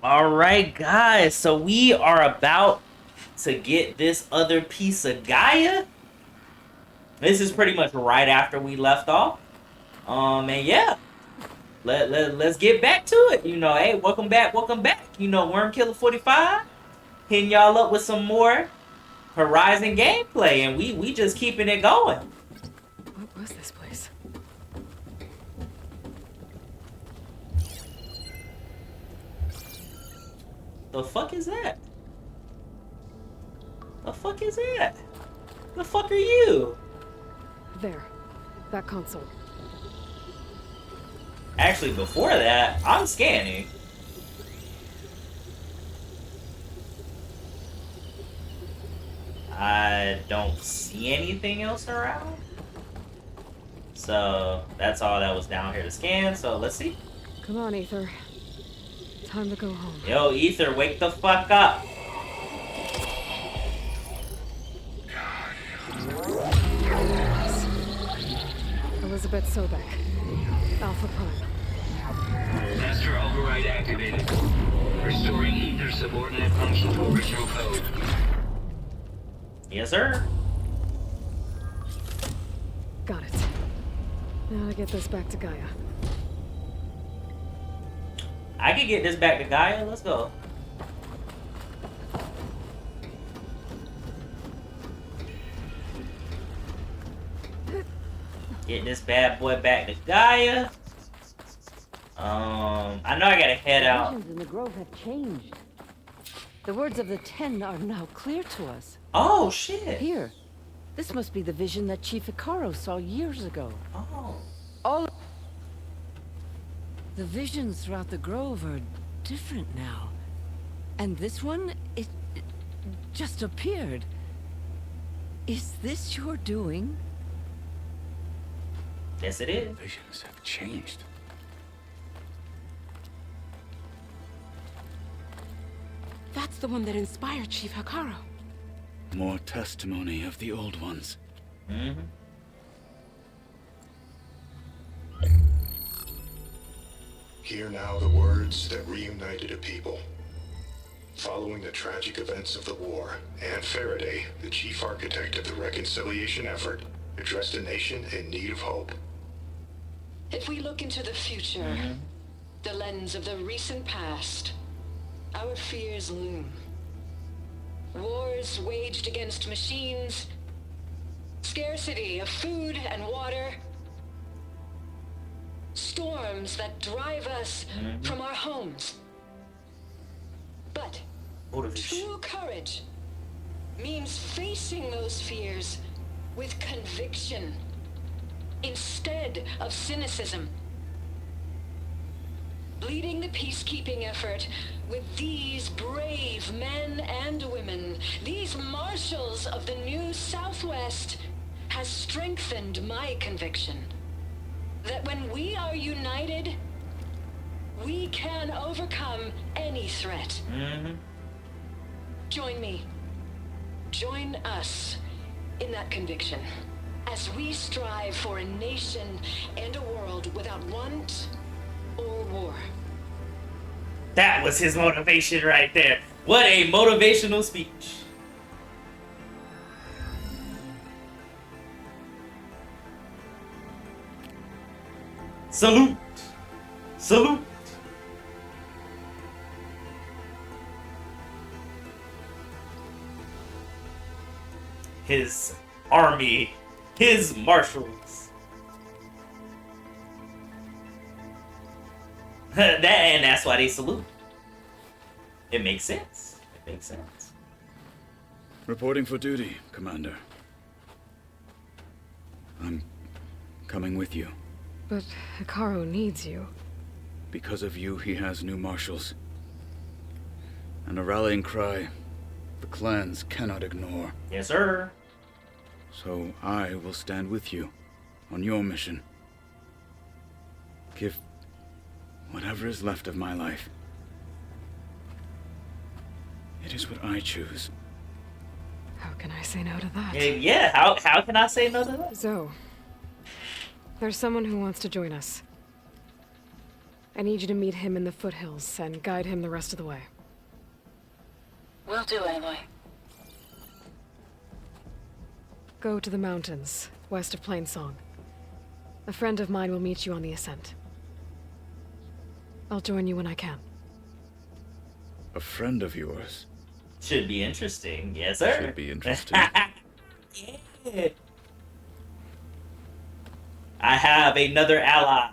All right, guys. So we are about to get this other piece of Gaia. This is pretty much right after we left off. And yeah, let's get back to it. Hey, welcome back, welcome back. Worm Killer 45 hitting y'all up with some more Horizon gameplay, and we just keeping it going. What was this place? The fuck is that? The fuck is that? The fuck are you? There. That console. Actually, before that, I'm scanning. I don't see anything else around. So, that's all that was down here to scan, so let's see. Come on, Aether. Time to go home. Yo, Aether, wake the fuck up. Elizabeth Sobek. Alpha Prime. Master override activated. Restoring Aether subordinate function to original code. Yes, sir. Got it. Now to get this back to Gaia. I can get this back to Gaia. Let's go. Get this bad boy back to Gaia. I know I gotta head out. The visions in the grove have changed. The words of the Ten are now clear to us. Oh shit. Here, this must be the vision that Chief Icaro saw years ago. Oh. All the visions throughout the grove are different now. And this one, it just appeared. Is this your doing? Yes, it is. Visions have changed. That's the one that inspired Chief Hikaru. More testimony of the old ones. Mm-hmm. Hear now the words that reunited a people. Following the tragic events of the war, Anne Faraday, the chief architect of the reconciliation effort, addressed a nation in need of hope. If we look into the future, the lens of the recent past, our fears loom. Wars waged against machines, scarcity of food and water, storms that drive us from our homes. But true courage means facing those fears with conviction instead of cynicism. Leading the peacekeeping effort with these brave men and women, these marshals of the new Southwest, has strengthened my conviction that when we are united, we can overcome any threat. Join me. Join us in that conviction as we strive for a nation and a world without want or war. That was his motivation right there. What a motivational speech. Salute. Salute. His army, his marshals. And that's why they salute. It makes sense. It makes sense. Reporting for duty, Commander. I'm coming with you. But Hikaru needs you. Because of you, he has new marshals. And a rallying cry the clans cannot ignore. Yes, sir. So I will stand with you on your mission. Give whatever is left of my life. It is what I choose. How can I say no to that? Yeah, how can I say no to that? Zo, there's someone who wants to join us. I need you to meet him in the foothills and guide him the rest of the way. Will do, Aloy. Go to the mountains, west of Plainsong. A friend of mine will meet you on the ascent. I'll join you when I can. A friend of yours? Should be interesting. Yes, sir. Should be interesting. Yeah. I have another ally.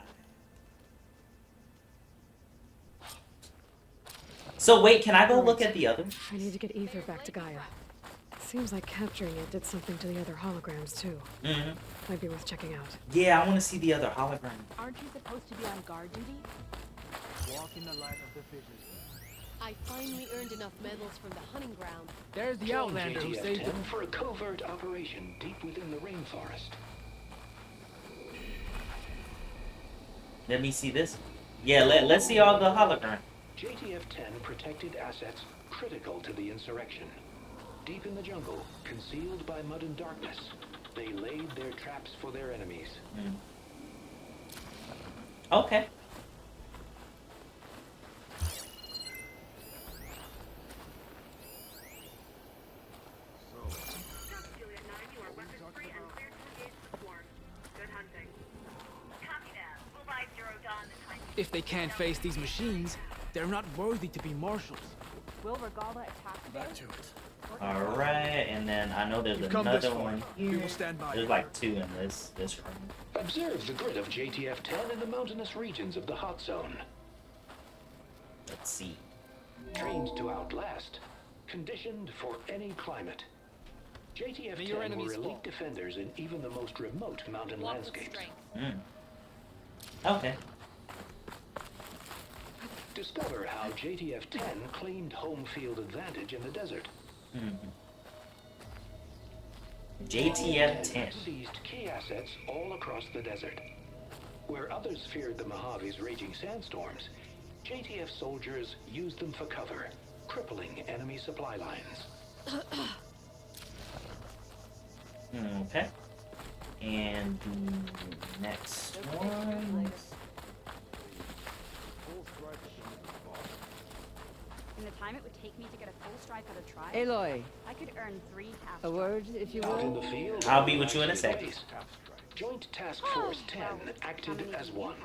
So wait, can I go look at the other? I need to get Aether back to Gaia. Seems like capturing it did something to the other holograms, too. Mm-hmm. Might be worth checking out. Yeah, I want to see the other hologram. Aren't you supposed to be on guard duty? Walk in the light of the vision. I finally earned enough medals from the hunting ground. There's the Join Outlander who saved JTF-10 them. for a covert operation deep within the rainforest. Let me see this. Yeah, let's see all the hologram. JTF-10 protected assets critical to the insurrection. Deep in the jungle, concealed by mud and darkness, they laid their traps for their enemies. Okay. If they can't face these machines, they're not worthy to be marshals. Will Regala attack Back to it. Alright, and then I know there's You've come this another far. one We here. will stand by There's you. like two in this room. Observe the grid of JTF-10 in the mountainous regions of the hot zone. Let's see. Trained to outlast, conditioned for any climate. May your JTF-10 were enemies elite fall. defenders in even the most remote mountain landscapes. Okay. Discover how JTF-10 claimed home field advantage in the desert. JTF-10. Seized key assets all across the desert. Where others feared the Mojave's raging sandstorms, JTF soldiers used them for cover, crippling enemy supply lines. Okay. And the next one. In the time it would take me to get a full strike out of tribe, Aloy, I could earn 3 half a word, if you Out in will. the field, I'll be with you in a second. Joint Task Force 10 acted as one.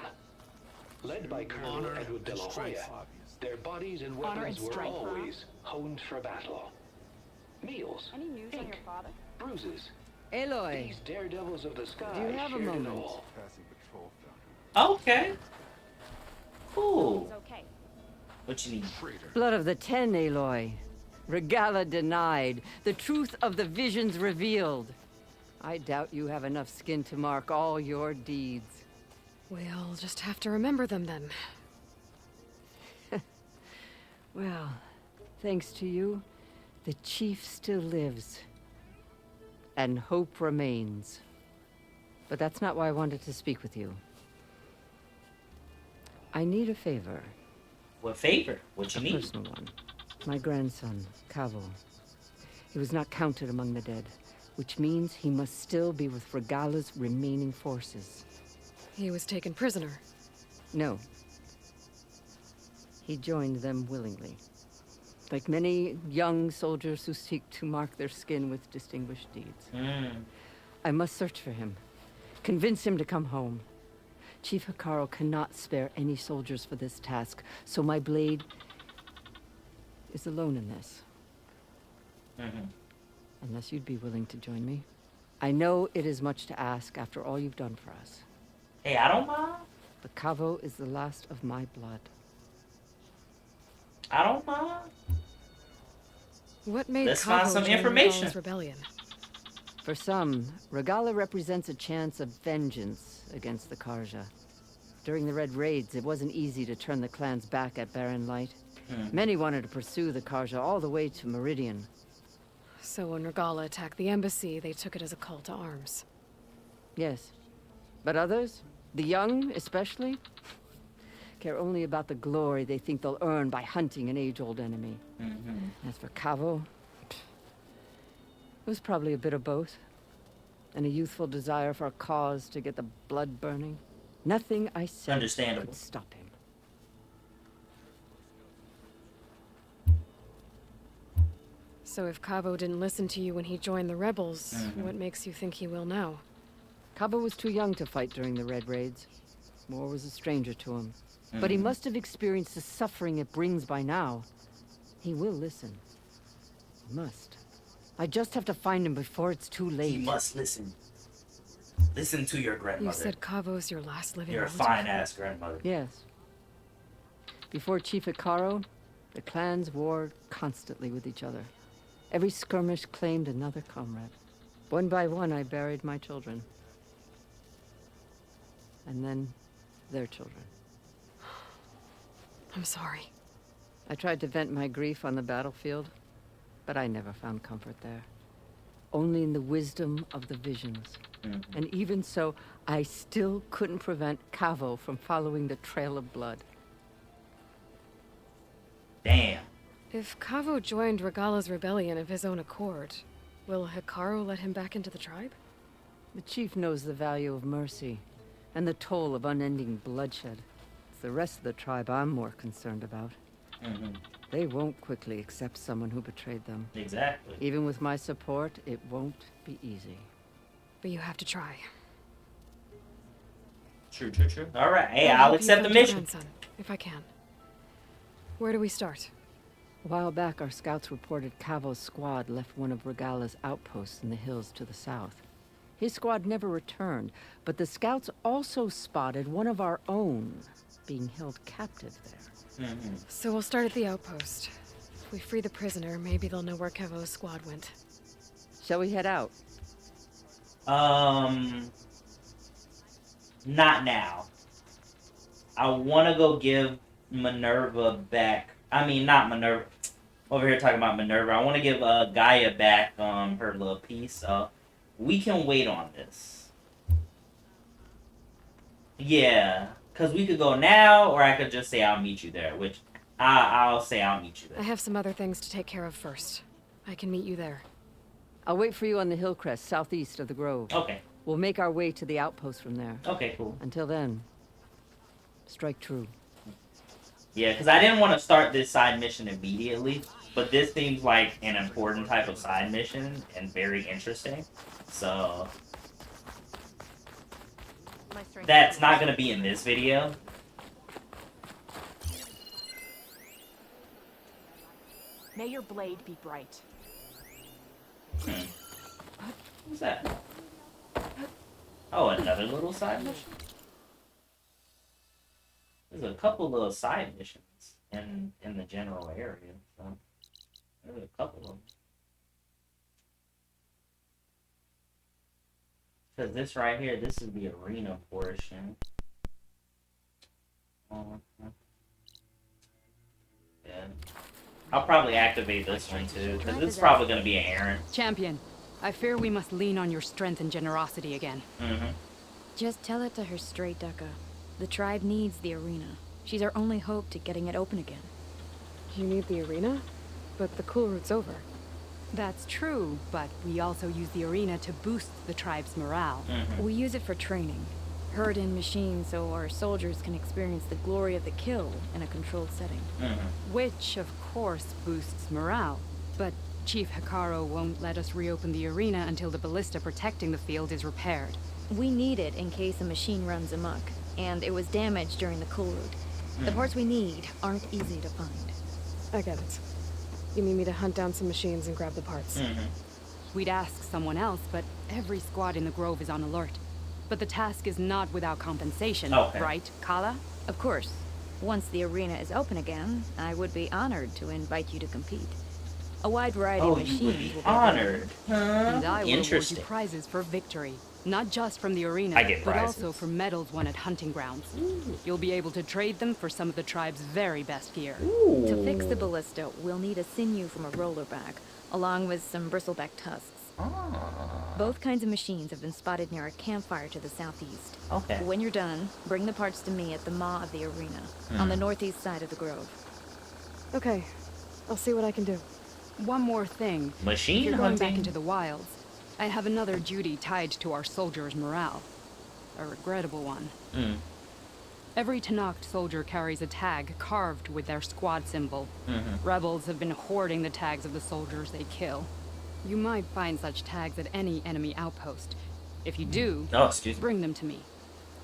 Led by Colonel Honor Edward de and la strength, Hoya, obviously. their bodies and Honor weapons and were strength, huh? always honed for battle. Meals, Any news on your ink, father? bruises. Aloy, These daredevils of the sky do you have a shared it moment? all. Okay. Cool. He's okay. What you need? blood of the 10, Aloy. Regala denied. The truth of the visions revealed. I doubt you have enough skin to mark all your deeds. We'll just have to remember them then. Well, thanks to you, the chief still lives. And hope remains. But that's not why I wanted to speak with you. I need a favor. What favor? What you A need? personal one. My grandson, Cavo. He was not counted among the dead, which means he must still be with Regala's remaining forces. He was taken prisoner. No. He joined them willingly. Like many young soldiers who seek to mark their skin with distinguished deeds. I must search for him. Convince him to come home. Chief Hikaru cannot spare any soldiers for this task, so my blade is alone in this. Unless you'd be willing to join me. I know it is much to ask after all you've done for us. Hey, I don't mind. But Cavo is the last of my blood. I don't mind. What made Let's find Cavo some join information. Regala's rebellion? For some, Regala represents a chance of vengeance against the Karja. During the Red Raids, it wasn't easy to turn the clans back at Barren Light. Many wanted to pursue the Karja all the way to Meridian. So when Regala attacked the embassy, they took it as a call to arms. Yes. But others, the young especially, care only about the glory they think they'll earn by hunting an age-old enemy. As for Cavo, it was probably a bit of both. And a youthful desire for a cause to get the blood burning. Nothing I said Understandable. could stop him. So if Cabo didn't listen to you when he joined the rebels, what makes you think he will now? Cabo was too young to fight during the Red Raids. War was a stranger to him. But he must have experienced the suffering it brings by now. He will listen. He must. I just have to find him before it's too late. He must listen. Listen to your grandmother. You said Cavo's your last living You're a relative? fine-ass grandmother. Yes. Before Chief Hikaru, the clans warred constantly with each other. Every skirmish claimed another comrade. One by one, I buried my children. And then, their children. I'm sorry. I tried to vent my grief on the battlefield, but I never found comfort there. Only in the wisdom of the visions. And even so, I still couldn't prevent Cavo from following the trail of blood. Damn. If Cavo joined Regala's rebellion of his own accord, will Hikaru let him back into the tribe? The chief knows the value of mercy, and the toll of unending bloodshed. It's the rest of the tribe I'm more concerned about. They won't quickly accept someone who betrayed them. Exactly. Even with my support, it won't be easy. But you have to try. True. All right. Hey, I'll I'll help you accept the find your mission. grandson, if I can. Where do we start? A while back, our scouts reported Cavo's squad left one of Regala's outposts in the hills to the south. His squad never returned, but the scouts also spotted one of our own being held captive there. So we'll start at the outpost. If we free the prisoner, maybe they'll know where Cavo's squad went. Shall we head out? Not now. I want to go give Minerva back. I mean, not Minerva. Over here talking about Minerva. I want to give Gaia back her little piece. We can wait on this. Yeah, because we could go now, or I could just say I'll meet you there, which I'll say I'll meet you there. I have some other things to take care of first. I can meet you there. I'll wait for you on the hill crest southeast of the grove. Okay. We'll make our way to the outpost from there. Okay, cool. Until then, strike true. Yeah, because I didn't want to start this side mission immediately, but this seems like an important type of side mission and very interesting. So that's not going to be in this video. May your blade be bright. What's that? Oh, another little side mission? There's a couple little side missions in the general area. So there's a couple of them. Because this right here, this is the arena portion. Yeah. I'll probably activate this one too, because this is probably going to be an errand. Champion, I fear we must lean on your strength and generosity again. Just tell it to her straight, Ducka. The tribe needs the arena. She's our only hope to getting it open again. You need the arena? But the cool route's over. That's true, but we also use the arena to boost the tribe's morale. We use it for training. Herd in machines so our soldiers can experience the glory of the kill in a controlled setting. Which, of course, boosts morale. But Chief Hikaru won't let us reopen the arena until the ballista protecting the field is repaired. We need it in case a machine runs amok, and it was damaged during the cool route. The parts we need aren't easy to find. I get it. You need me to hunt down some machines and grab the parts. We'd ask someone else, but every squad in the Grove is on alert. But the task is not without compensation, right, Kala? Of course. Once the arena is open again, I would be honored to invite you to compete. A wide variety of machines you would be will be honored. And I will award you prizes for victory. Not just from the arena, but also for medals won at hunting grounds. You'll be able to trade them for some of the tribe's very best gear. To fix the ballista, we'll need a sinew from a rollerback, along with some bristleback tusks. Both kinds of machines have been spotted near a campfire to the southeast. When you're done, bring the parts to me at the maw of the arena, on the northeast side of the grove. Okay, I'll see what I can do. One more thing. Machine if you're going hunting? back into the wilds, I have another duty tied to our soldiers' morale. A regrettable one. Every Tenakth soldier carries a tag carved with their squad symbol. Rebels have been hoarding the tags of the soldiers they kill. You might find such tags at any enemy outpost. If you do, bring them to me.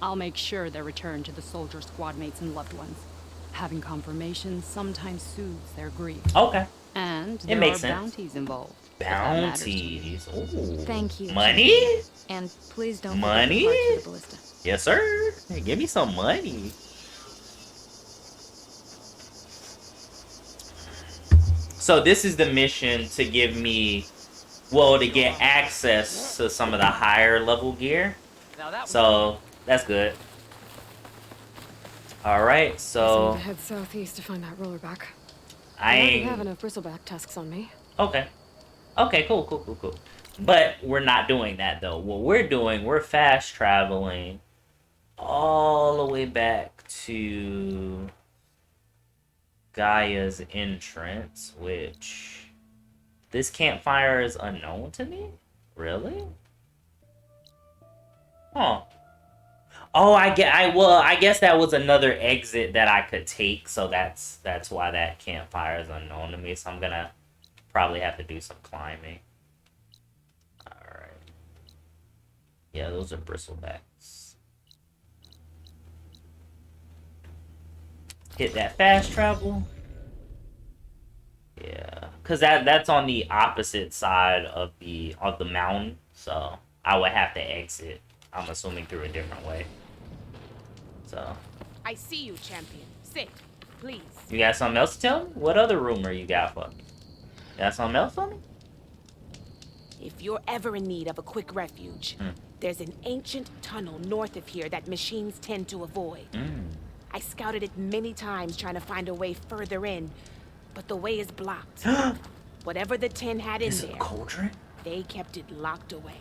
I'll make sure they're returned to the soldier squad mates and loved ones. Having confirmation sometimes soothes their grief. Okay. And there are bounties involved. Bounties. Ooh. Thank you. Money? And please don't money? forget the parts for the ballista. Yes, sir. Hey, give me some money. So this is the mission to give me, well, to get access to some of the higher level gear. So that's good. All right, so I head southeast to find that rollerback. I already have enough bristleback tusks on me. Okay. Okay, cool. But we're not doing that though. What we're doing, we're fast traveling all the way back to Gaia's entrance, which this campfire is unknown to me? Really? Huh. Oh, I guess that was another exit that I could take, so that's why that campfire is unknown to me. So I'm gonna probably have to do some climbing. Alright. Yeah, those are bristlebacks. Hit that fast travel. Yeah, cause that's on the opposite side of the mountain, so I would have to exit. I'm assuming through a different way. So. I see you, champion. Sit, please. You got something else to tell me? What other rumor you got for me? You got something else for me? If you're ever in need of a quick refuge, there's an ancient tunnel north of here that machines tend to avoid. I scouted it many times trying to find a way further in, but the way is blocked. Whatever the 10 had in there, cauldron? They kept it locked away.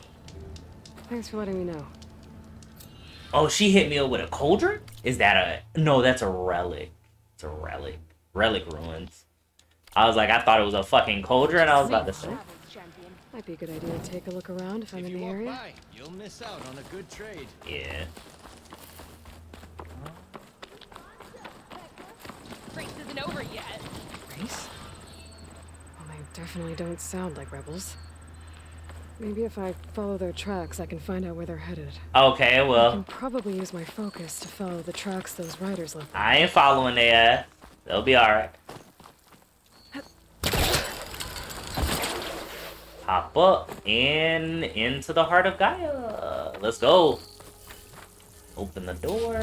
Thanks for letting me know. Oh, she hit me up with a cauldron? Is that a... No, that's a relic. It's a relic. Relic ruins. I was like, I thought it was a fucking cauldron. I was about to say. Might be a good idea to take a look around if I'm in the area. You'll miss out on a good trade. Yeah. Race isn't over yet. Race? Well, they definitely don't sound like rebels. Maybe if I follow their tracks, I can find out where they're headed. Okay, well. I can probably use my focus to follow the tracks those riders left. I ain't following their ass. They'll be alright. Hop up and into the heart of Gaia. Let's go. Open the door.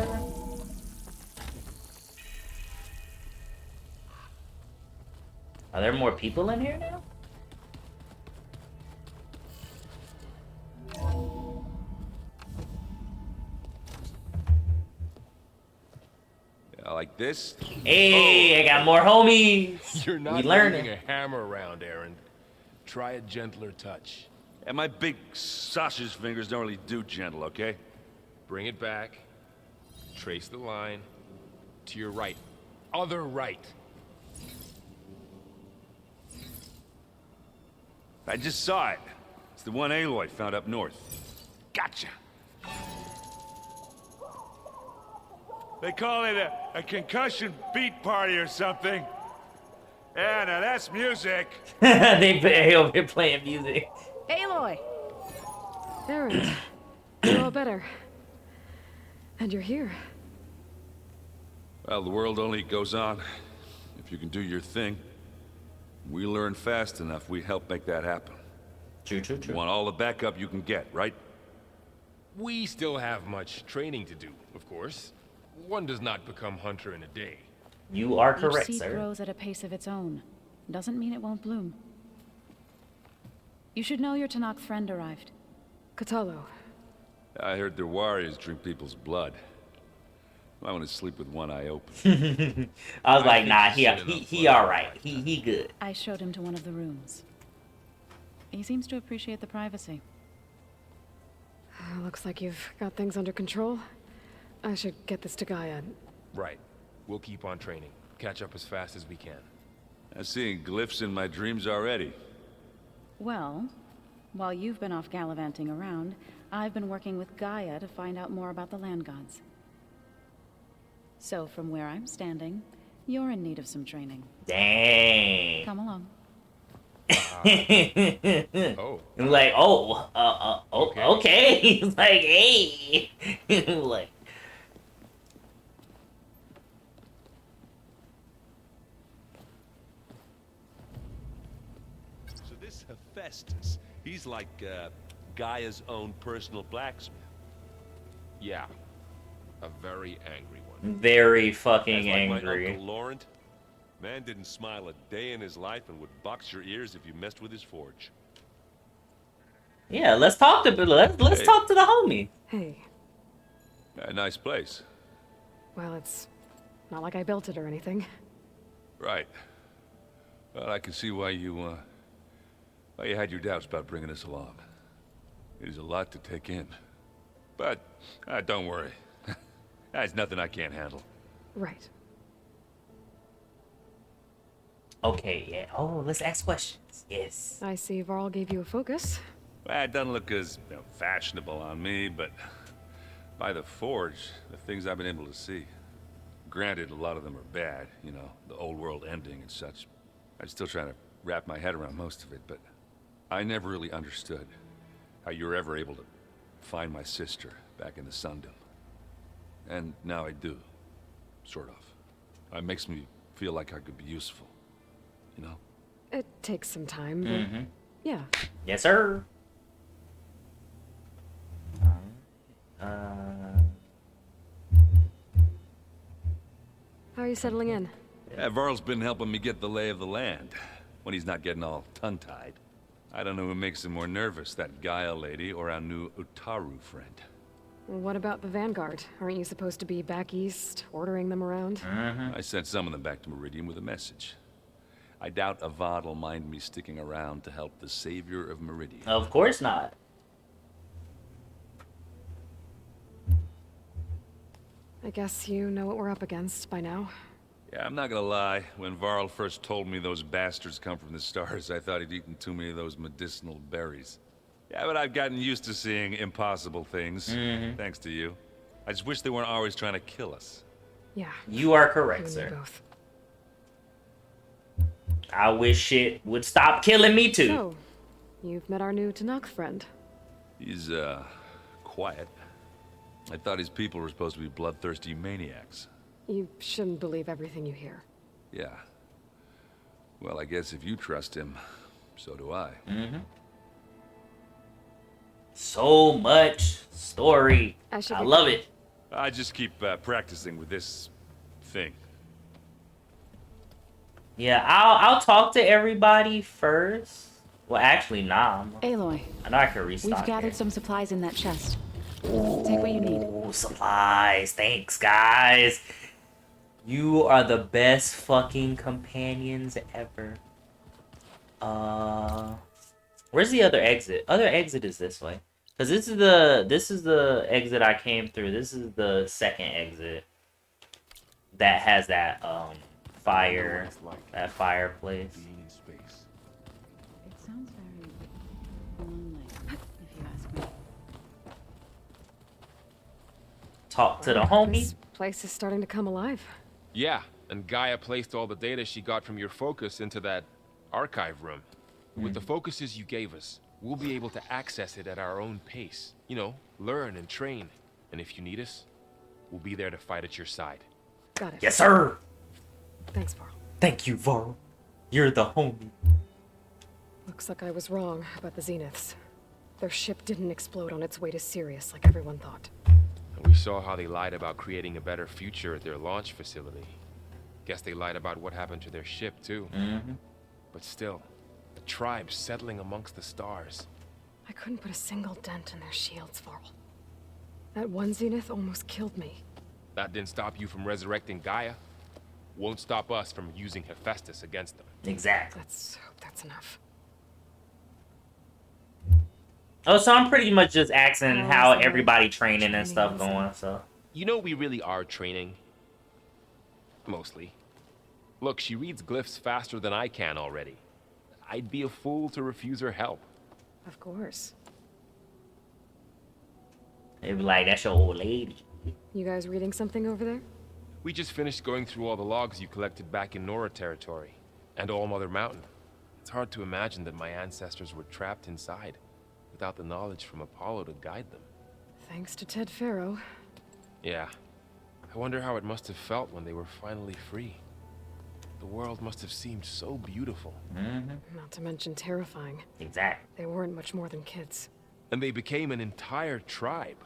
Are there more people in here now? Like this? Hey, I got more homies. You're not learning a hammer around, Aaron. Try a gentler touch. And my big sausage fingers don't really do gentle, okay? Bring it back. Trace the line. To your right. Other right. I just saw it. It's the one Aloy found up north. Gotcha. They call it a concussion beat party or something. Yeah, now that's music. They're playing music. Aloy! Aaron, you're all better. And you're here. Well, the world only goes on if you can do your thing. We learn fast enough, we help make that happen. True. You want all the backup you can get, right? We still have much training to do, of course. One does not become hunter in a day. You are correct, Each seed sir. grows at a pace of its own. Doesn't mean it won't bloom. You should know your Tenakth friend arrived. Katalo. I heard their warriors drink people's blood. I want to sleep with one eye open. I was like, nah, he all right. He good. I showed him to one of the rooms. He seems to appreciate the privacy. Looks like you've got things under control. I should get this to Gaia. Right. We'll keep on training. Catch up as fast as we can. I'm seeing glyphs in my dreams already. Well, while you've been off gallivanting around, I've been working with Gaia to find out more about the land gods. So from where I'm standing, you're in need of some training. Dang. Come along. Oh. Like, okay. He's like, hey. Like. So this Hephaestus, he's like Gaia's own personal blacksmith. Yeah. A very angry one. Very fucking That's like angry. my Uncle Laurent. Man didn't smile a day in his life and would box your ears if you messed with his forge. Yeah, let's talk to let's talk to the homie. Hey. A nice place. Well, it's not like I built it or anything. Right. Well, I can see why you had your doubts about bringing us along. It is a lot to take in. But don't worry. There's nothing I can't handle. Right. Okay, yeah. Oh, let's ask questions. Yes. I see Varl gave you a focus. Well, it doesn't look as fashionable on me, but by the forge, the things I've been able to see. Granted, a lot of them are bad, you know, the old world ending and such. I'm still trying to wrap my head around most of it, but I never really understood how you were ever able to find my sister back in the Sundom. And now I do, sort of. It makes me feel like I could be useful, you know? It takes some time, but yeah. Yes, sir. How are you settling in? Yeah, Varl's been helping me get the lay of the land, when he's not getting all tongue-tied. I don't know who makes him more nervous, that Gaia lady or our new Utaru friend. What about the Vanguard? Aren't you supposed to be back east, ordering them around? I sent some of them back to Meridian with a message. I doubt Avad will mind me sticking around to help the savior of Meridian. Of course not. I guess you know what we're up against by now. Yeah, I'm not gonna lie. When Varl first told me those bastards come from the stars, I thought he'd eaten too many of those medicinal berries. Yeah, but I've gotten used to seeing impossible things, thanks to you. I just wish they weren't always trying to kill us. Yeah. You are correct, sir. Both. I wish it would stop killing me too. So, you've met our new Tanakh friend. He's, quiet. I thought his people were supposed to be bloodthirsty maniacs. You shouldn't believe everything you hear. Yeah. Well, I guess if you trust him, so do I. So much story. I love it. I just keep practicing with this thing. Yeah, I'll talk to everybody first. Well, actually, nah. Aloy, I know I can restock. we've gathered some supplies in that chest. Take what you need. Ooh, supplies. Thanks, guys. You are the best fucking companions ever. Where's the other exit? Other exit is this way. Cause this is the exit I came through. This is the second exit that has that that fireplace. It sounds very lonely, if you ask me. Talk to the homie. This place is starting to come alive. Yeah, and Gaia placed all the data she got from your focus into that archive room. With the focuses you gave us, we'll be able to access it at our own pace. You know, learn and train. And if you need us, we'll be there to fight at your side. Got it. Yes, sir. Thanks, Varl. Thank you, Varl. You're the homie. Looks like I was wrong about the Zeniths. Their ship didn't explode on its way to Sirius like everyone thought. And we saw how they lied about creating a better future at their launch facility. Guess they lied about what happened to their ship, too. But still, the tribe settling amongst the stars. I couldn't put a single dent in their shields, Varl. That one Zenith almost killed me. That didn't stop you from resurrecting Gaia. Won't stop us from using Hephaestus against them. Exactly. Let's hope that's enough. Oh, so I'm pretty much just asking how everybody training and stuff going, so. You know we really are training. Mostly. Look, she reads glyphs faster than I can already. I'd be a fool to refuse her help. Of course. They'd be like, that's your old lady. You guys reading something over there? We just finished going through all the logs you collected back in Nora territory, and All Mother Mountain. It's hard to imagine that my ancestors were trapped inside, without the knowledge from Apollo to guide them. Thanks to Ted Faro. Yeah. I wonder how it must have felt when they were finally free. The world must have seemed so beautiful. Not to mention terrifying. Exactly. They weren't much more than kids. And they became an entire tribe.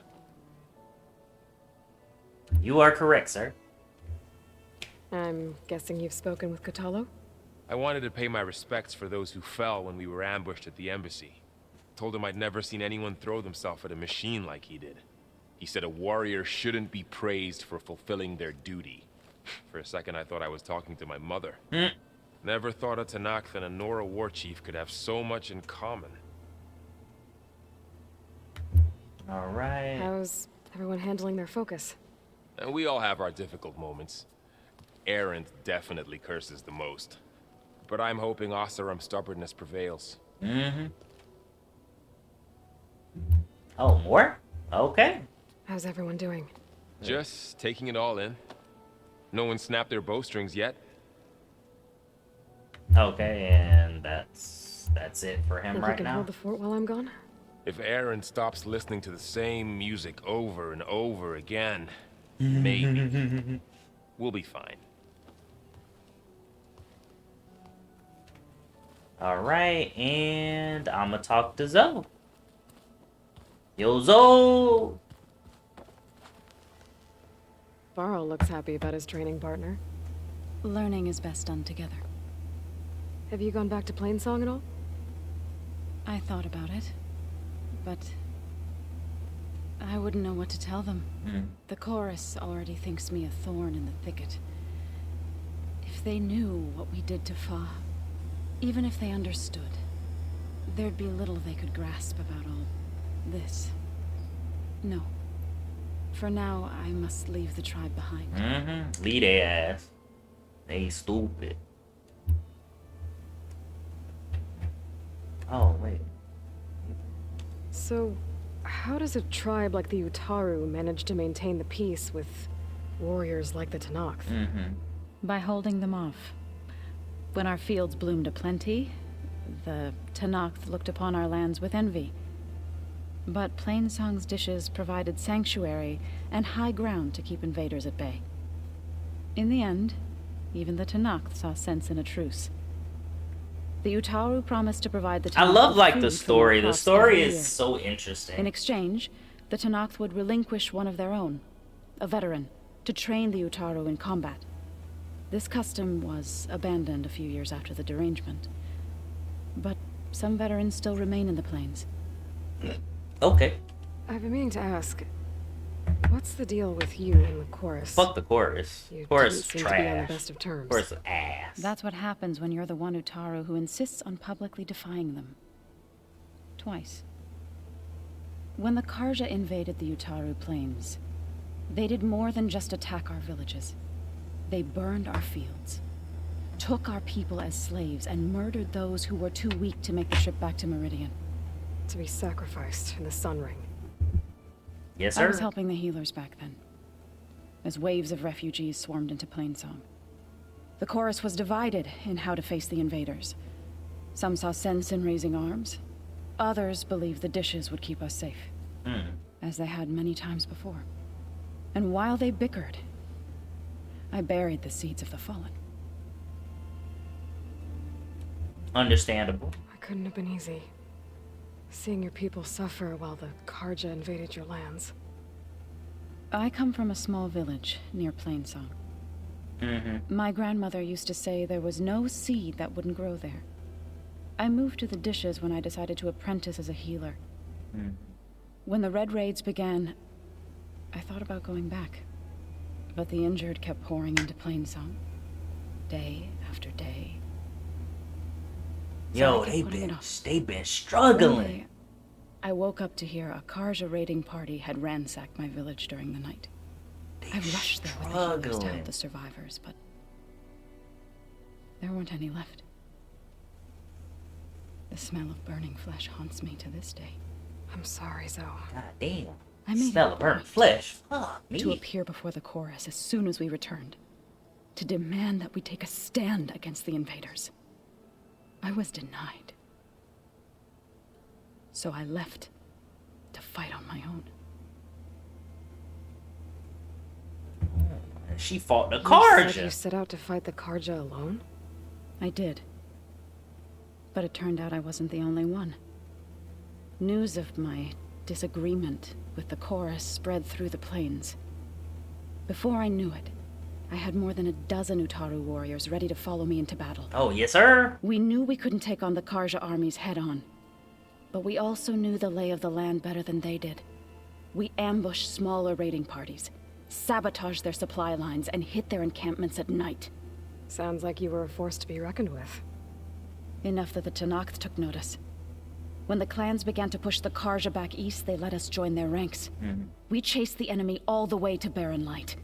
You are correct, sir. I'm guessing you've spoken with Katalo? I wanted to pay my respects for those who fell when we were ambushed at the embassy. Told him I'd never seen anyone throw themselves at a machine like he did. He said a warrior shouldn't be praised for fulfilling their duty. For a second I thought I was talking to my mother. Never thought a Tenakth and a Nora war chief could have so much in common. Alright. How's everyone handling their focus? And we all have our difficult moments. Erend definitely curses the most. But I'm hoping Oseram's stubbornness prevails. Oh, more? Okay. How's everyone doing? Just taking it all in. No one snapped their bowstrings yet. Okay, and that's it for him Think right you can now. hold the fort while I'm gone? If Erend stops listening to the same music over and over again, maybe. We'll be fine. Alright, and I'ma talk to Zoe. Yo, Zoe! Varl looks happy about his training partner. Learning is best done together. Have you gone back to Plainsong at all? I thought about it, but I wouldn't know what to tell them. The chorus already thinks me a thorn in the thicket. If they knew what we did to Fa, even if they understood, there'd be little they could grasp about all this. No. For now, I must leave the tribe behind. Leave their ass. They stupid. Oh, wait. So, how does a tribe like the Utaru manage to maintain the peace with warriors like the Tenakth? By holding them off. When our fields bloomed aplenty, the Tenakth looked upon our lands with envy. But Plainsong's dishes provided sanctuary and high ground to keep invaders at bay. In the end, even the Tenakth saw sense in a truce. The Utaru promised to provide the Tenakth I love, like, with the food from story. The crops story every is year. so interesting. In exchange, the Tenakth would relinquish one of their own, a veteran, to train the Utaru in combat. This custom was abandoned a few years after the derangement. But some veterans still remain in the plains. Okay. I've been meaning to ask, what's the deal with you and the chorus? Fuck the chorus. You Chorus didn't seem to be on the trash. best of terms. Chorus ass. That's what happens when you're the one Utaru who insists on publicly defying them. Twice. When the Karja invaded the Utaru plains, they did more than just attack our villages. They burned our fields, took our people as slaves, and murdered those who were too weak to make the trip back to Meridian. To be sacrificed in the Sun Ring. Yes, I sir. was helping the healers back then, as waves of refugees swarmed into Plainsong. The chorus was divided in how to face the invaders. Some saw sense in raising arms. Others believed the dishes would keep us safe, as they had many times before. And while they bickered, I buried the seeds of the fallen. Understandable. It couldn't have been easy. Seeing your people suffer while the Karja invaded your lands. I come from a small village near Plainsong. My grandmother used to say there was no seed that wouldn't grow there. I moved to the dishes when I decided to apprentice as a healer. When the Red Raids began, I thought about going back. But the injured kept pouring into Plainsong, day after day. Yo, they've been struggling. One day, I woke up to hear a Karja raiding party had ransacked my village during the night. I rushed there with the healers to help the survivors, but there weren't any left. The smell of burning flesh haunts me to this day. I'm sorry, Zoe. God damn. I made smell it of burnt right flesh. Fuck me. to appear before the chorus as soon as we returned, to demand that we take a stand against the invaders. I was denied. So I left to fight on my own. She fought the You said Karja. you set out to fight the Karja alone? I did. But it turned out I wasn't the only one. News of my disagreement with the chorus spread through the plains. Before I knew it, I had more than a dozen Utaru warriors ready to follow me into battle. Oh, yes, sir. We knew we couldn't take on the Karja armies head-on, but we also knew the lay of the land better than they did. We ambushed smaller raiding parties, sabotaged their supply lines, and hit their encampments at night. Sounds like you were a force to be reckoned with. Enough that the Tenakth took notice. When the clans began to push the Karja back east, they let us join their ranks. We chased the enemy all the way to Barren Light.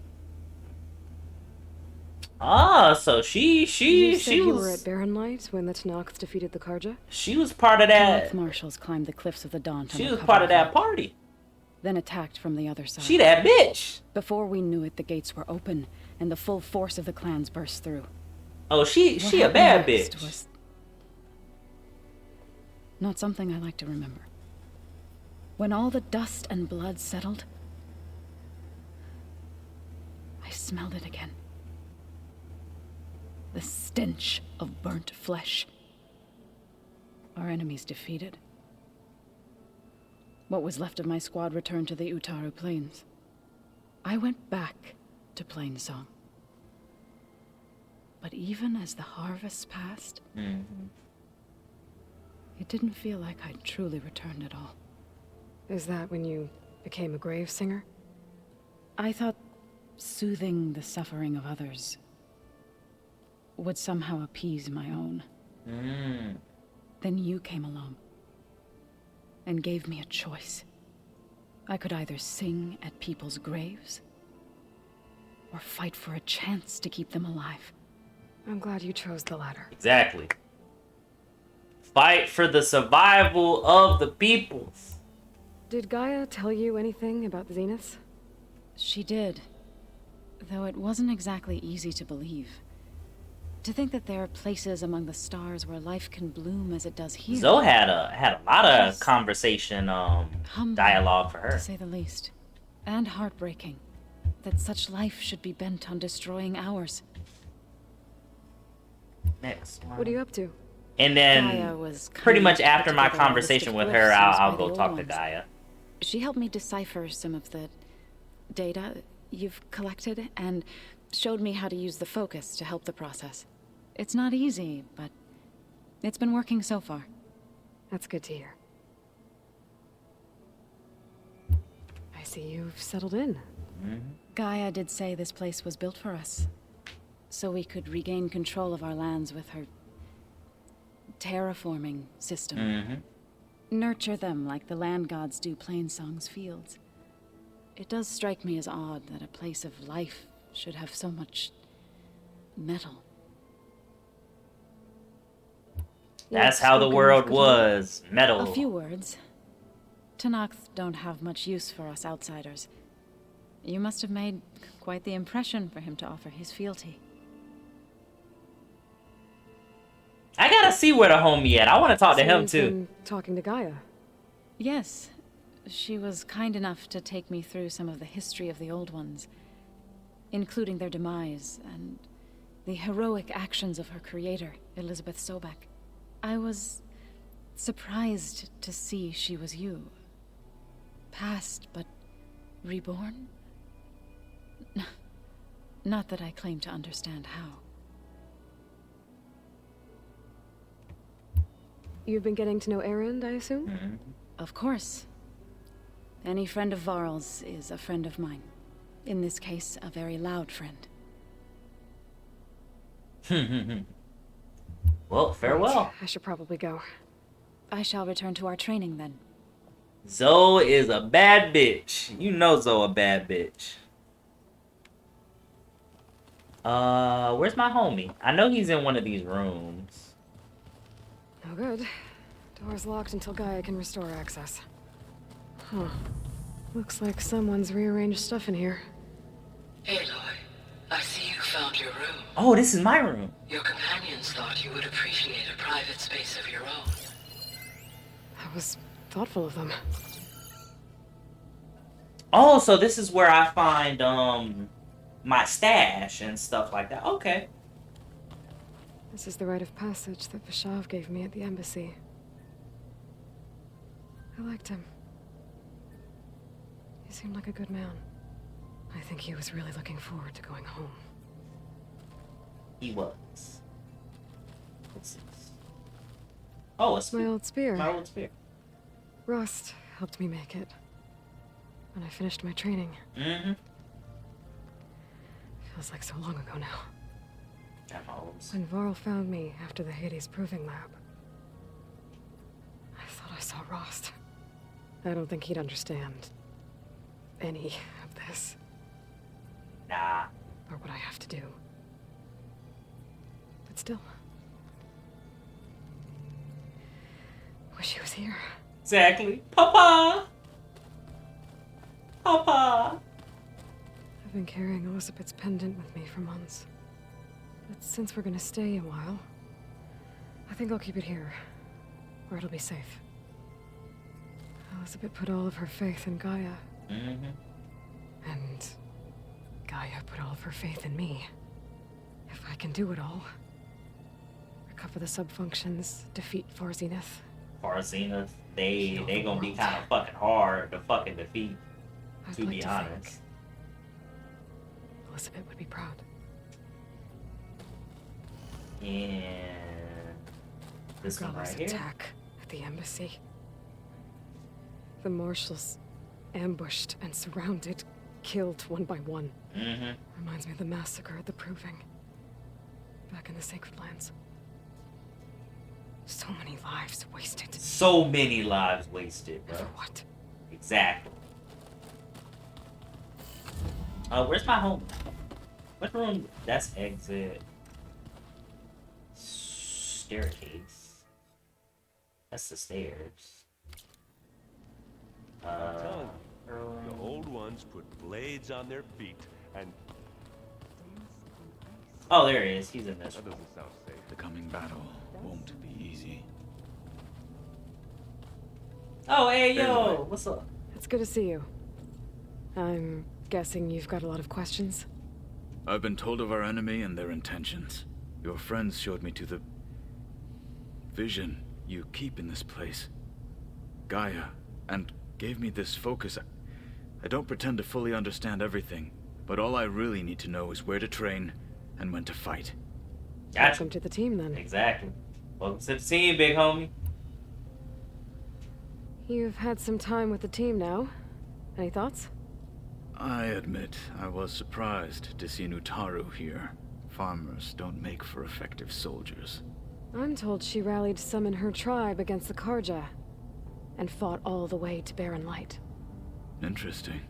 Ah, so she You said you was were at Barren Light when the Tenakth defeated the Karja? she was part of that. Tenakth marshals climbed the cliffs of the Daunt. She was part of that party. Then attacked from the other side. She that bitch. Before we knew it, the gates were open, and the full force of the clans burst through. Oh, she What a happened bad next bitch. was not something I like to remember. When all the dust and blood settled, I smelled it again. The stench of burnt flesh. Our enemies defeated. What was left of my squad returned to the Utaru Plains. I went back to Plainsong. But even as the harvests passed, it didn't feel like I'd truly returned at all. Is that when you became a grave singer? I thought soothing the suffering of others would somehow appease my own. Then you came along and gave me a choice. I could either sing at people's graves or fight for a chance to keep them alive. I'm glad you chose the latter. Exactly. Fight for the survival of the people. Did Gaia tell you anything about the Zeniths? She did, though it wasn't exactly easy to believe. To think that there are places among the stars where life can bloom as it does here. Zoe had a lot of conversation, dialogue for her. To say the least. And heartbreaking. That such life should be bent on destroying ours. Next one. What are you up to? And then, Gaia was pretty much kind after to my put together a conversation list of with her, glyphs used I'll by go the talk old to ones. Gaia. She helped me decipher some of the data you've collected and showed me how to use the focus to help the process. It's not easy, but it's been working so far. That's good to hear. I see you've settled in. Gaia did say this place was built for us, so we could regain control of our lands with her terraforming system. Nurture them like the land gods do Plainsong's fields. It does strike me as odd that a place of life should have so much metal. That's how the world was. Metal. A few words. Tenakth don't have much use for us outsiders. You must have made quite the impression for him to offer his fealty. I gotta see where the homie at. I want to talk to him You've too. been talking to Gaia. Yes. She was kind enough to take me through some of the history of the Old Ones, including their demise and the heroic actions of her creator, Elizabeth Sobek. I was surprised to see she was you. Past, but reborn? Not that I claim to understand how. You've been getting to know Erend, I assume? Of course. Any friend of Varl's is a friend of mine. In this case, a very loud friend. Well, farewell. I should probably go. I shall return to our training then. Zoe is a bad bitch. You know Zoe a bad bitch. Where's my homie? I know he's in one of these rooms. No good. Door's locked until Gaia can restore access. Huh. Looks like someone's rearranged stuff in here. Aloy, I see you found your room. Oh, this is my room. Your companions thought you would appreciate a private space of your own. That was thoughtful of them. Oh, so this is where I find my stash and stuff like that. Okay. This is the rite of passage that Vashav gave me at the embassy. I liked him. He seemed like a good man. I think he was really looking forward to going home. He was. What's this? Oh, a spear. My old spear. My old spear. Rust helped me make it. When I finished my training. Mm-hmm. Feels like so long ago now. Demos. When Varl found me after the Hades Proving Lab, I thought I saw Rost. I don't think he'd understand any of this. Nah. Or what I have to do. But still. Wish he was here. Exactly. Papa! Papa! I've been carrying Elizabeth's pendant with me for months. But since we're gonna stay a while, I think I'll keep it here, where it'll be safe. Elizabeth put all of her faith in Gaia. Mm-hmm. And Gaia put all of her faith in me. If I can do it all, recover the subfunctions, defeat Far Zenith. Far Zenith, they gonna be kind of fucking hard to fucking defeat, to be honest. Elizabeth would be proud. And this one right here. Attack at the embassy. The marshals ambushed and surrounded, killed one by one. Mm-hmm. Reminds me of the massacre at the Proving. Back in the Sacred Lands. So many lives wasted. So many lives wasted, bro. For what? Exactly. Where's my home? What room? That's exit. Staircase. That's the stairs. I'm telling you, the old ones put blades on their feet and... Oh, there he is. He's in this. That doesn't sound safe. The coming battle won't be easy. Oh, hey, yo. What's up? It's good to see you. I'm guessing you've got a lot of questions? I've been told of our enemy and their intentions. Your friends showed me to the vision you keep in this place. Gaia, and gave me this focus. I don't pretend to fully understand everything, but all I really need to know is where to train and when to fight. Gotcha. Welcome to the team, then. Exactly. Welcome to the team, big homie. You've had some time with the team now. Any thoughts? I admit, I was surprised to see Nutaru here. Farmers don't make for effective soldiers. I'm told she rallied some in her tribe against the Karja, and fought all the way to Barren Light. Interesting.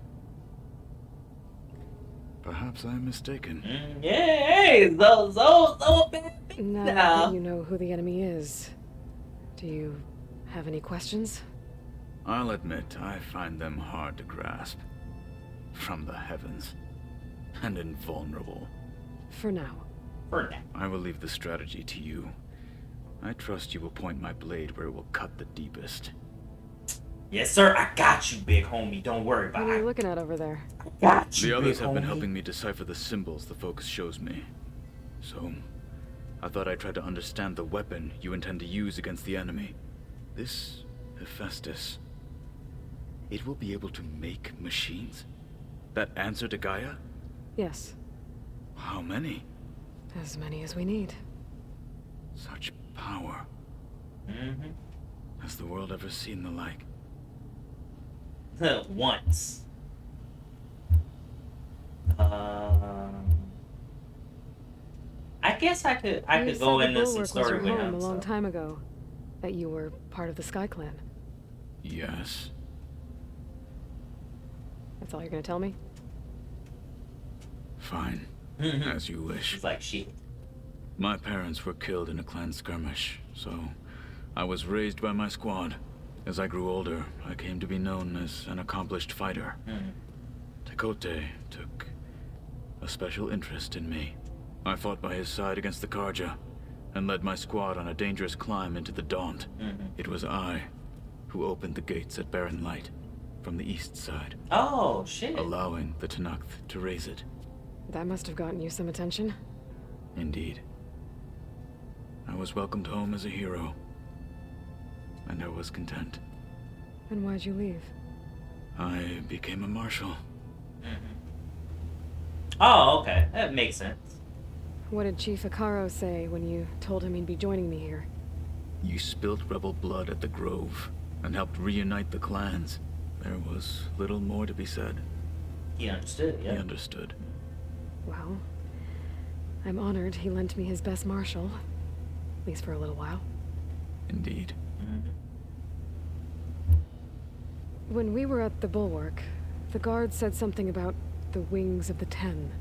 Perhaps I'm mistaken. Yeah, hey, so bad. Now that you know who the enemy is, do you have any questions? I'll admit, I find them hard to grasp. From the heavens. And invulnerable. For now. For now. I will leave the strategy to you. I trust you will point my blade where it will cut the deepest. Yes, sir. I got you, big homie. Don't worry about it. What are you looking at over there? I got you, the others big have been homie. helping me decipher the symbols the focus shows me. So, I thought I'd try to understand the weapon you intend to use against the enemy. This Hephaestus, it will be able to make machines? That answer to Gaia? Yes. How many? As many as we need. Such power. Mm-hmm. Has the world ever seen the like? Once. I guess I could go into some story with him. A long time ago, that you were part of the Sky Clan. Yes. That's all you're gonna tell me? Fine. As you wish. It's like shit. My parents were killed in a clan skirmish, so I was raised by my squad. As I grew older, I came to be known as an accomplished fighter. Tekote took a special interest in me. I fought by his side against the Karja, and led my squad on a dangerous climb into the Daunt. It was I who opened the gates at Barren Light from the east side. Oh, shit. Allowing the Tenakth to raise it. That must have gotten you some attention. Indeed. I was welcomed home as a hero, and I was content. And why'd you leave? I became a marshal. Oh, okay. That makes sense. What did Chief Hekarro say when you told him he'd be joining me here? You spilled rebel blood at the Grove, and helped reunite the clans. There was little more to be said. He understood, yeah. He understood. Well, I'm honored he lent me his best marshal. At least for a little while. Indeed. When we were at the Bulwark, the guard said something about the Wings of the Ten.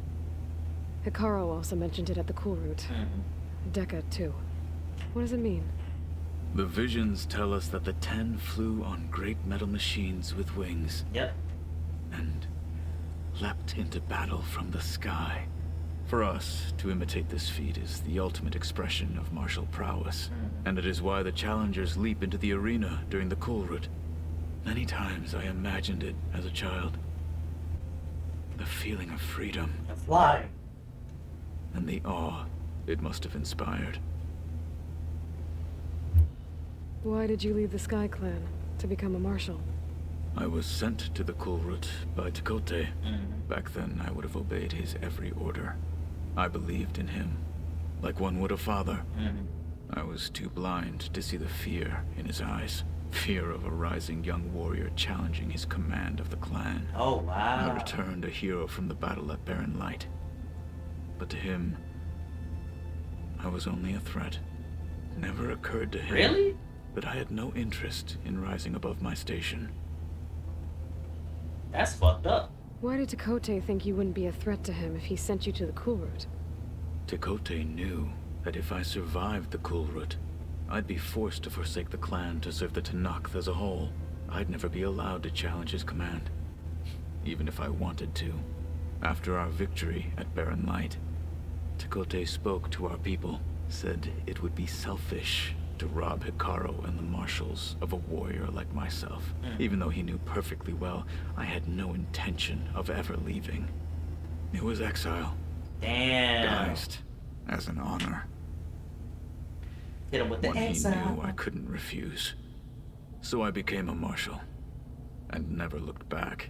Hekarro also mentioned it at the Cool Route. Dekka, too. What does it mean? The visions tell us that the Ten flew on great metal machines with wings. Yep. And leapt into battle from the sky. For us, to imitate this feat is the ultimate expression of martial prowess. And it is why the challengers leap into the arena during the Cool Route. Many times I imagined it as a child. The feeling of freedom. Fly. And the awe it must have inspired. Why did you leave the Sky Clan to become a marshal? I was sent to the Cool Route by Tekote. Back then, I would have obeyed his every order. I believed in him, like one would a father. I was too blind to see the fear in his eyes. Fear of a rising young warrior challenging his command of the clan. Oh, wow. I returned a hero from the battle at Barren Light. But to him, I was only a threat. It never occurred to him that I had no interest in rising above my station. That's fucked up. Why did Tekote think you wouldn't be a threat to him if he sent you to the Cool Route? Tekote knew that if I survived the Cool Route, I'd be forced to forsake the clan to serve the Tenakth as a whole. I'd never be allowed to challenge his command, even if I wanted to. After our victory at Barren Light, Tekote spoke to our people, said it would be selfish to rob Hekarro and the marshals of a warrior like myself, even though he knew perfectly well I had no intention of ever leaving. It was exile. Damn. Guised as an honor. Hit him with the One he exile. knew I couldn't refuse. So I became a marshal, and never looked back.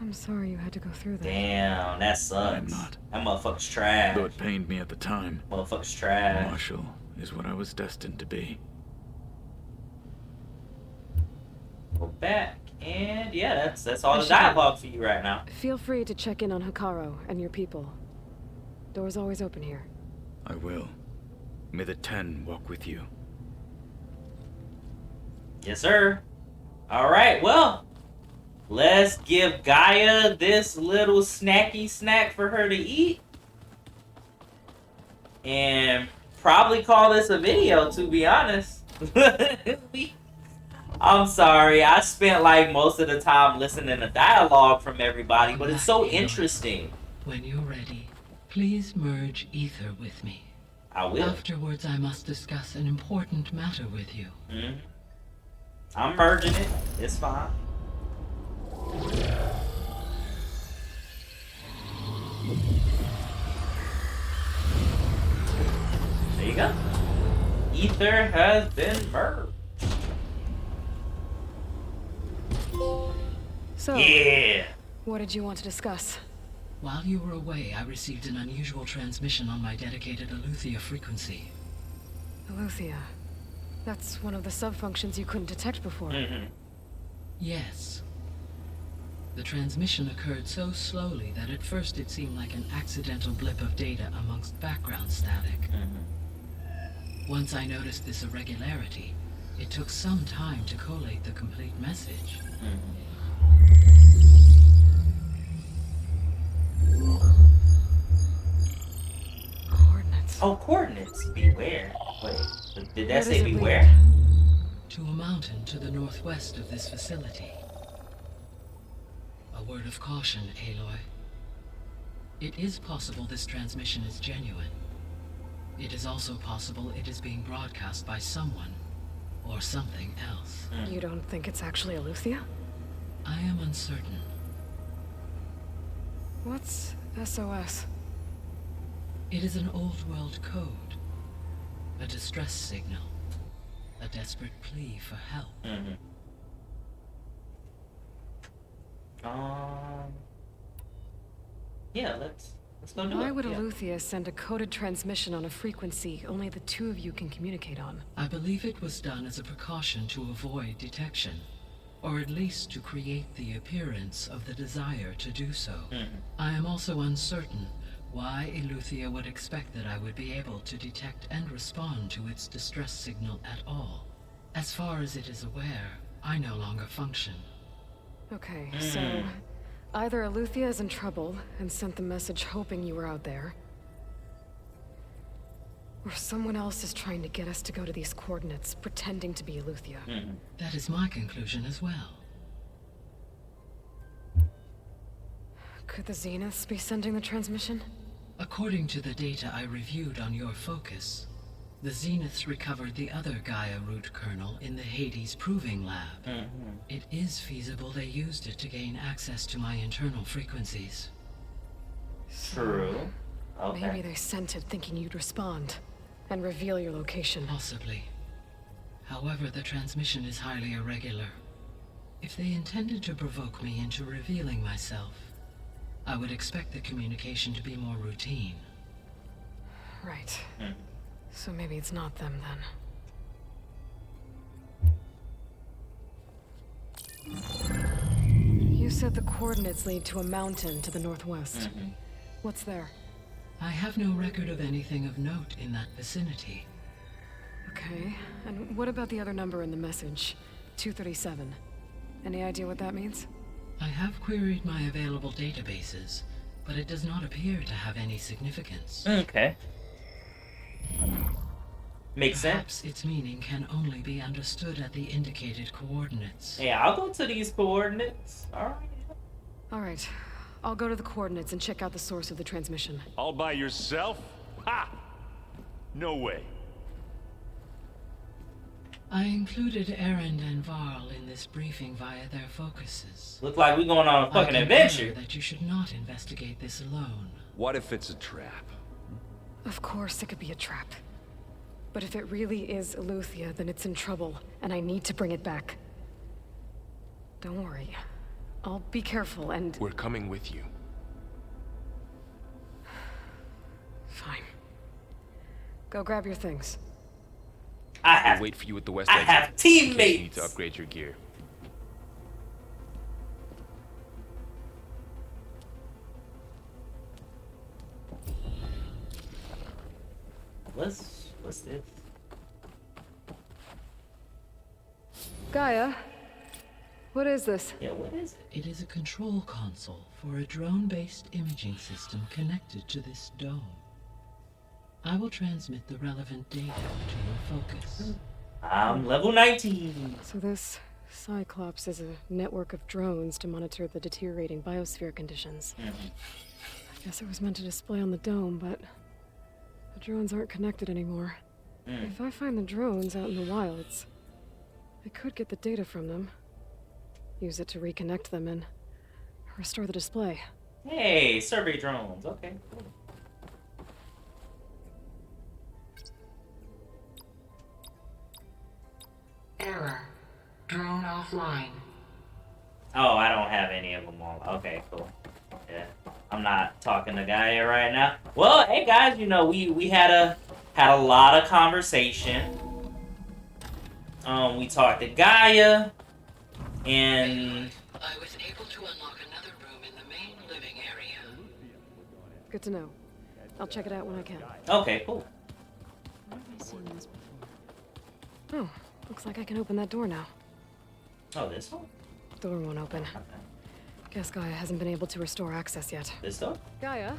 I'm sorry you had to go through that. Damn, that sucks. I'm not. That motherfucker's trash. Though it pained me at the time. Motherfucker's trash. Marshal is what I was destined to be. Go back, and yeah, that's all the dialogue for you right now. Feel free to check in on Hekarro and your people. Door's always open here. I will. May the 10 walk with you. Yes, sir. All right, well, let's give Gaia this little snacky snack for her to eat. And probably call this a video, to be honest. I'm sorry, I spent like most of the time listening to dialogue from everybody, but it's so interesting. When you're ready, please merge Aether with me. I will. Afterwards, I must discuss an important matter with you. I'm merging it. It's fine. There you go. Aether has been merged. So, yeah. What did you want to discuss? While you were away, I received an unusual transmission on my dedicated Aletheia frequency. Aletheia. That's one of the sub-functions you couldn't detect before. Yes. The transmission occurred so slowly that at first it seemed like an accidental blip of data amongst background static. Once I noticed this irregularity, it took some time to collate the complete message. Coordinates. Oh, coordinates. Beware. Wait, did that Where say does it beware? to a mountain to the northwest of this facility. A word of caution, Aloy. It is possible this transmission is genuine. It is also possible it is being broadcast by someone or something else. You don't think it's actually Eleuthia? I am uncertain. What's SOS? It is an old world code. A distress signal. A desperate plea for help. Yeah, let's go do it. Why would Eleuthia send a coded transmission on a frequency only the two of you can communicate on? I believe it was done as a precaution to avoid detection, or at least to create the appearance of the desire to do so. I am also uncertain why Eleuthia would expect that I would be able to detect and respond to its distress signal at all. As far as it is aware, I no longer function. Okay, so either Eleuthia is in trouble and sent the message hoping you were out there, or someone else is trying to get us to go to these coordinates, pretending to be Eleuthia. That is my conclusion as well. Could the Zeniths be sending the transmission? According to the data I reviewed on your focus, the Zeniths recovered the other Gaia root kernel in the Hades Proving Lab. It is feasible they used it to gain access to my internal frequencies. True. Okay. Maybe they sent it thinking you'd respond and reveal your location. Possibly. However, the transmission is highly irregular. If they intended to provoke me into revealing myself, I would expect the communication to be more routine. Right. So maybe it's not them then. You said the coordinates lead to a mountain to the northwest. What's there? I have no record of anything of note in that vicinity. Okay, and what about the other number in the message? 237. Any idea what that means? I have queried my available databases, but it does not appear to have any significance. Okay. Makes Perhaps sense. Its meaning can only be understood at the indicated coordinates. Yeah, I'll go to these coordinates. Alright. I'll go to the coordinates and check out the source of the transmission. All by yourself? Ha! No way. I included Erend and Varl in this briefing via their focuses. Look like we're going on a fucking adventure. That you should not investigate this alone. What if it's a trap? Of course it could be a trap. But if it really is Eleuthia, then it's in trouble, and I need to bring it back. Don't worry. I'll be careful and... We're coming with you. Fine. Go grab your things. We'll wait for you at the west exit. I have teammates! You need to upgrade your gear. What's this? Gaia, what is this? Yeah, what is it? It is a control console for a drone-based imaging system connected to this dome. I will transmit the relevant data to your focus. I'm level 19. So this Cyclops is a network of drones to monitor the deteriorating biosphere conditions. I guess it was meant to display on the dome, but the drones aren't connected anymore. If I find the drones out in the wilds, I could get the data from them, use it to reconnect them, and restore the display. Hey, survey drones. Okay, cool. Error. Drone offline. Oh, I don't have any of them all. Okay, cool. Yeah, I'm not talking to Gaia right now. Well, hey guys, you know we had a lot of conversation. We talked to Gaia, and I was able to unlock another room in the main living area. Good to know. I'll check it out when I can. Okay, cool. Where have I seen this before? Oh, looks like I can open that door now. Oh, this one? Door won't open. Guess Gaia hasn't been able to restore access yet. This door? Gaia,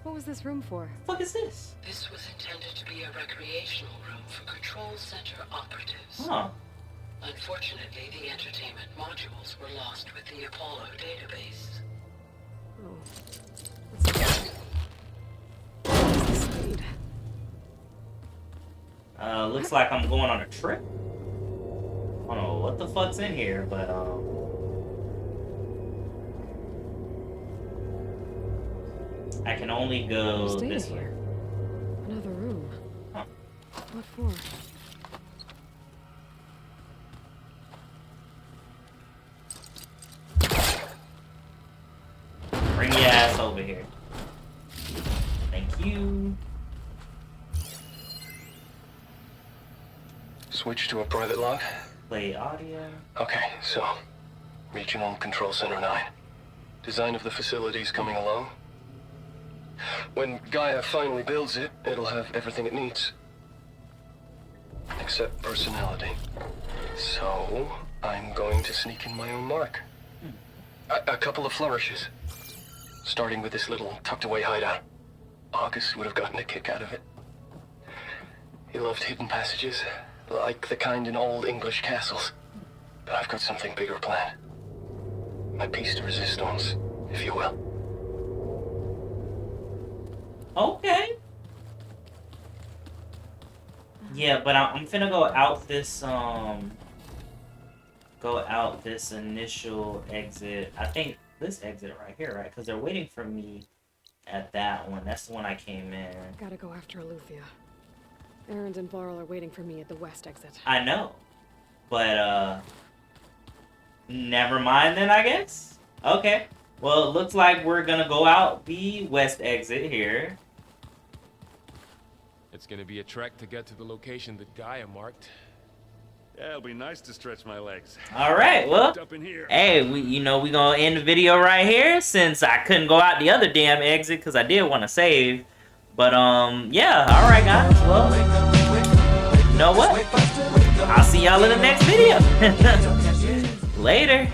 what was this room for? What is this? This was intended to be a recreational room for control center operatives. Huh. Unfortunately, the entertainment modules were lost with the Apollo database. Looks like I'm going on a trip. I don't know what the fuck's in here, but I can only go this way. Another room. Huh. What for? Bring your ass over here. Thank you. Switch to a private log. Play audio. Okay, so Regional Control Center 9. Design of the facility's coming along. When Gaia finally builds it, it'll have everything it needs. Except personality. So, I'm going to sneak in my own mark. A couple of flourishes. Starting with this little tucked-away hideout. August would have gotten a kick out of it. He loved hidden passages, like the kind in old English castles. But I've got something bigger planned. My piece de resistance, if you will. Okay. Yeah, but I'm finna go out this initial exit. I think this exit right here, right? Because they're waiting for me at that one. That's the one I came in. Gotta go after Aletheia. Erend and Varl are waiting for me at the west exit. I know. But, never mind then, I guess? Okay. Well, it looks like we're gonna go out the west exit here. It's gonna be a trek to get to the location that Gaia marked. Yeah, it'll be nice to stretch my legs. All right, well, Up in here. hey, we gonna end the video right here since I couldn't go out the other damn exit because I did want to save. But yeah, all right, guys. Well, you know what? I'll see y'all in the next video. Later.